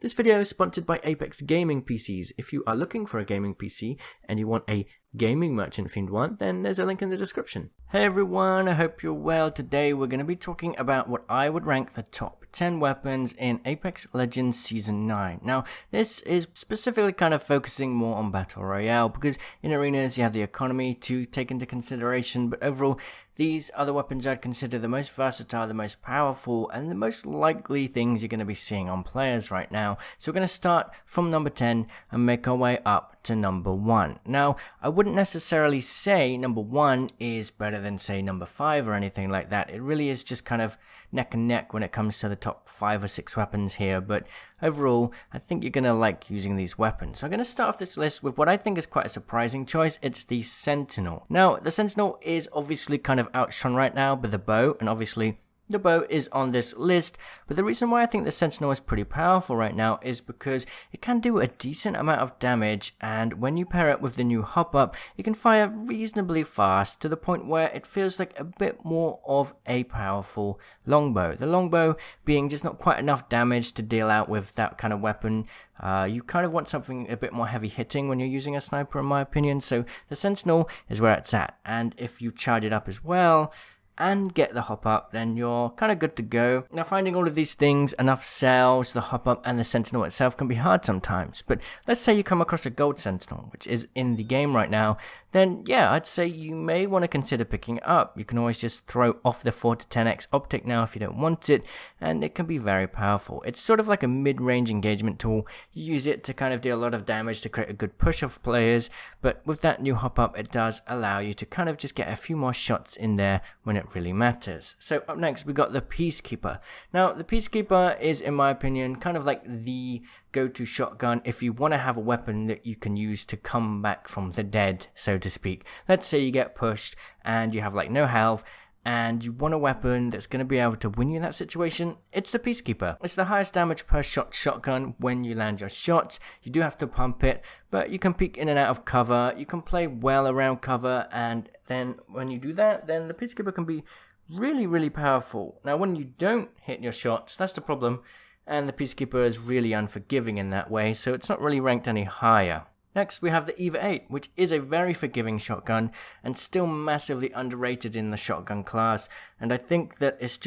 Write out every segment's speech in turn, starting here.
This video is sponsored by Apex Gaming PCs. If you are looking for a gaming PC and you want a gaming merchant themed one, then there's a link in the description. Hey everyone, I hope you're well. Today we're going to be talking about what I would rank the top 10 weapons in Apex Legends Season 9. Now, this is specifically kind of focusing more on Battle Royale because in arenas you have the economy to take into consideration, but overall these are the weapons I'd consider the most versatile, the most powerful, and the most likely things you're going to be seeing on players right now. So we're going to start from number 10 and make our way up to number 1. Now, I wouldn't necessarily say number 1 is better than, say, number 5 or anything like that. It really is just kind of neck and neck when it comes to the top 5 or 6 weapons here, but overall, I think you're going to like using these weapons. So I'm going to start off this list with what I think is quite a surprising choice. It's the Sentinel. Now, the Sentinel is obviously kind of outshone right now by the bow, and obviously the bow is on this list, but the reason why I think the Sentinel is pretty powerful right now is because it can do a decent amount of damage, and when you pair it with the new hop-up, it can fire reasonably fast to the point where it feels like a bit more of a powerful longbow. The longbow being just not quite enough damage to deal out with that kind of weapon. You kind of want something a bit more heavy hitting when you're using a sniper, in my opinion, so the Sentinel is where it's at, and if you charge it up as well and get the hop up, then you're kind of good to go. Now, finding all of these things, enough cells, the hop up and the Sentinel itself can be hard sometimes, but let's say you come across a gold Sentinel, which is in the game right now, then yeah, I'd say you may want to consider picking it up. You can always just throw off the 4 to 10x optic now if you don't want it, and it can be very powerful. It's sort of like a mid-range engagement tool. You use it to kind of deal a lot of damage to create a good push of players, but with that new hop up, it does allow you to kind of just get a few more shots in there when it really matters. So up next, we got the Peacekeeper. Now, the Peacekeeper is, in my opinion, kind of like the go-to shotgun if you want to have a weapon that you can use to come back from the dead, so to speak. Let's say you get pushed and you have like no health and you want a weapon that's going to be able to win you in that situation. It's the Peacekeeper. It's the highest damage per shot shotgun when you land your shots. You do have to pump it, but you can peek in and out of cover. You can play well around cover, and then when you do that, then the Peacekeeper can be really, really powerful. Now, when you don't hit your shots, that's the problem. And the Peacekeeper is really unforgiving in that way, so it's not really ranked any higher. Next, we have the EVA 8, which is a very forgiving shotgun and still massively underrated in the shotgun class, and I think that it's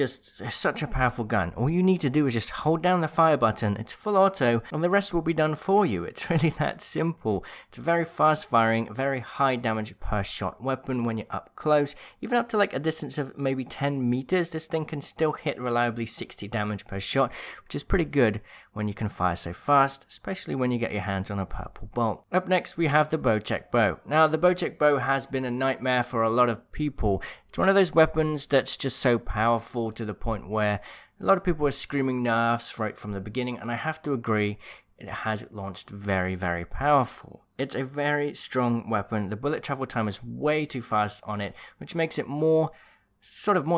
such a powerful gun. All you need to do is just hold down the fire button, it's full auto, and the rest will be done for you. It's really that simple. It's a very fast firing, very high damage per shot weapon when you're up close. Even up to like a distance of maybe 10 meters, this thing can still hit reliably 60 damage per shot, which is pretty good when you can fire so fast, especially when you get your hands on a purple bolt. Up next, we have the Bowcheck Bow. Now, the Bowcheck Bow has been a nightmare for a lot of people. It's one of those weapons that's just so powerful to the point where a lot of people are screaming nerfs right from the beginning, and I have to agree, it has launched very, very powerful. It's a very strong weapon. The bullet travel time is way too fast on it, which makes it more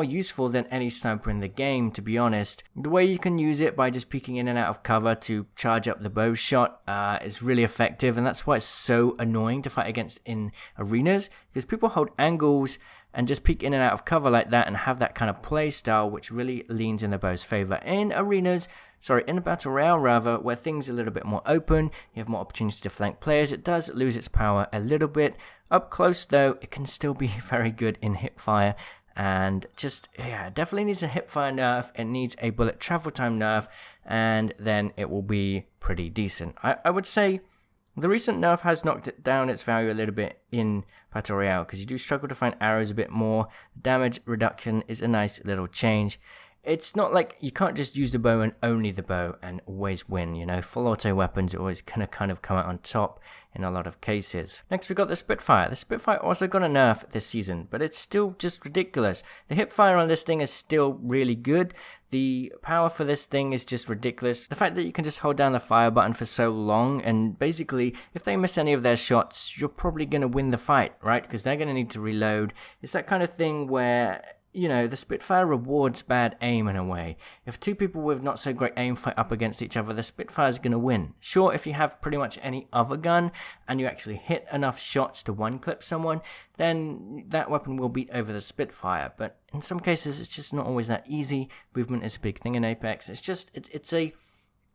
useful than any sniper in the game, to be honest. The way you can use it by just peeking in and out of cover to charge up the bow shot is really effective, and that's why it's so annoying to fight against in arenas, because people hold angles and just peek in and out of cover like that and have that kind of play style which really leans in the bow's favor. In a battle royale rather, where things are a little bit more open, you have more opportunity to flank players, it does lose its power a little bit. Up close though, it can still be very good in hipfire, and it definitely needs a hipfire nerf, it needs a bullet travel time nerf, and then it will be pretty decent. I would say the recent nerf has knocked it down its value a little bit in Battle Royale, because you do struggle to find arrows a bit more. The damage reduction is a nice little change. It's not like you can't just use the bow and only the bow and always win, you know. Full auto weapons are always going to kind of come out on top in a lot of cases. Next, we've got the Spitfire. The Spitfire also got a nerf this season, but it's still just ridiculous. The hipfire on this thing is still really good. The power for this thing is just ridiculous. The fact that you can just hold down the fire button for so long, and basically, if they miss any of their shots, you're probably going to win the fight, right? Because they're going to need to reload. It's that kind of thing where, you know, the Spitfire rewards bad aim in a way. If two people with not so great aim fight up against each other, the Spitfire is going to win. Sure, if you have pretty much any other gun and you actually hit enough shots to one-clip someone, then that weapon will beat over the Spitfire. But in some cases, it's just not always that easy. Movement is a big thing in Apex. It's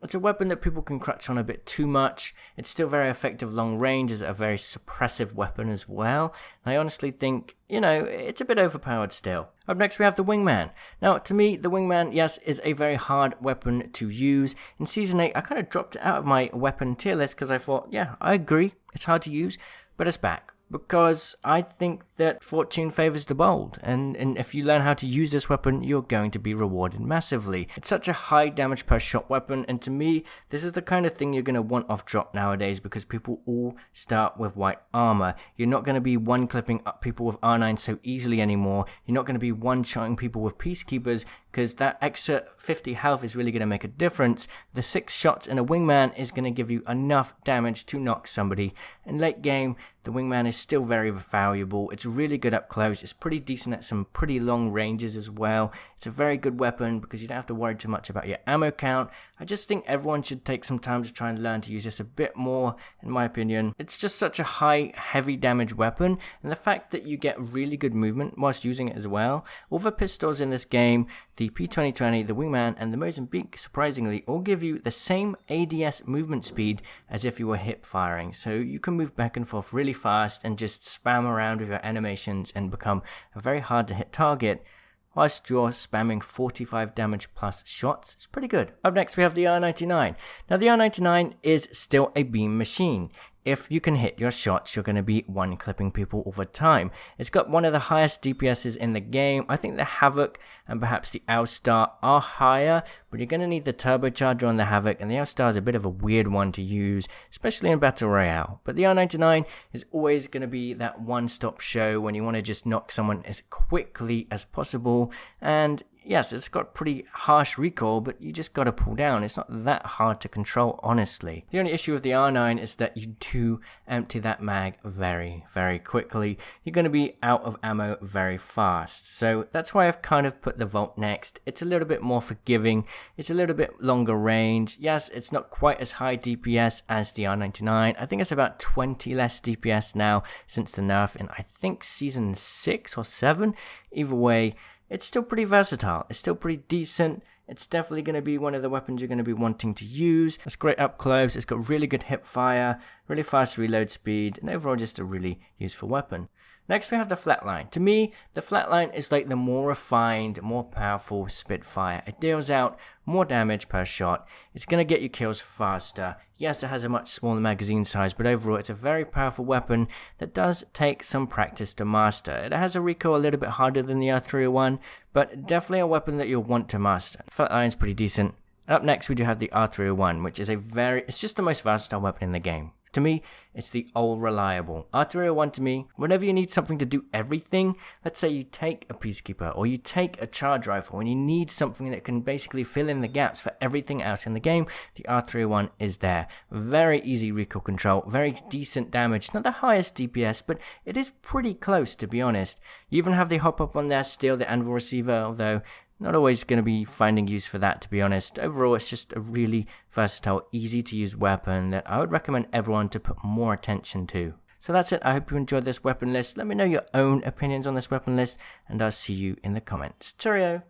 It's a weapon that people can crutch on a bit too much. It's still very effective long range, it's a very suppressive weapon as well. I honestly think, it's a bit overpowered still. Up next we have the Wingman. Now, to me, the Wingman, yes, is a very hard weapon to use. In Season 8, I kind of dropped it out of my weapon tier list because I thought, yeah, I agree, it's hard to use, but it's back. Because I think that fortune favors the bold, and if you learn how to use this weapon, you're going to be rewarded massively. It's such a high damage per shot weapon, and to me, this is the kind of thing you're going to want off drop nowadays because people all start with white armor. You're not going to be one-clipping up people with R9 so easily anymore. You're not going to be one-shotting people with Peacekeepers because that extra 50 health is really going to make a difference. The 6 shots in a Wingman is going to give you enough damage to knock somebody. In late game, the Wingman is still very valuable. It's really good up close. It's pretty decent at some pretty long ranges as well. It's a very good weapon because you don't have to worry too much about your ammo count. I just think everyone should take some time to try and learn to use this a bit more, in my opinion. It's just such a high, heavy damage weapon, and the fact that you get really good movement whilst using it as well. All the pistols in this game, the P2020, the Wingman, and the Mozambique, surprisingly, all give you the same ADS movement speed as if you were hip firing. So you can move back and forth really fast and just spam around with your animations and become a very hard to hit target whilst you're spamming 45 damage plus shots. It's pretty good. Up next we have the R99. Now the R99 is still a beam machine. If you can hit your shots, you're going to be one-clipping people all the time. It's got one of the highest DPSs in the game. I think the Havoc and perhaps the L-Star are higher, but you're going to need the turbocharger on the Havoc, and the L-Star is a bit of a weird one to use, especially in Battle Royale. But the R99 is always going to be that one-stop show when you want to just knock someone as quickly as possible, and yes, it's got pretty harsh recoil, but you just gotta pull down. It's not that hard to control, honestly. The only issue with the R9 is that you do empty that mag very, very quickly. You're gonna be out of ammo very fast. So that's why I've kind of put the Volt next. It's a little bit more forgiving. It's a little bit longer range. Yes, it's not quite as high DPS as the R99. I think it's about 20 less DPS now since the nerf in, I think, Season 6 or 7. Either way, it's still pretty versatile. It's still pretty decent. It's definitely going to be one of the weapons you're going to be wanting to use. It's great up close. It's got really good hip fire, really fast reload speed, and overall just a really useful weapon. Next we have the Flatline. To me, the Flatline is like the more refined, more powerful Spitfire. It deals out more damage per shot. It's going to get you kills faster. Yes, it has a much smaller magazine size, but overall it's a very powerful weapon that does take some practice to master. It has a recoil a little bit harder than the R301, but definitely a weapon that you'll want to master. Flatline's pretty decent. Up next we do have the R301, which is it's just the most versatile weapon in the game. To me, it's the all reliable. R301 to me, whenever you need something to do everything, let's say you take a Peacekeeper or you take a charge rifle and you need something that can basically fill in the gaps for everything else in the game, the R301 is there. Very easy recoil control, very decent damage, not the highest DPS, but it is pretty close to be honest. You even have the hop up on there, steal the anvil receiver, although not always going to be finding use for that, to be honest. Overall, it's just a really versatile, easy to use weapon that I would recommend everyone to put more attention to. So that's it. I hope you enjoyed this weapon list. Let me know your own opinions on this weapon list, and I'll see you in the comments. Cheerio!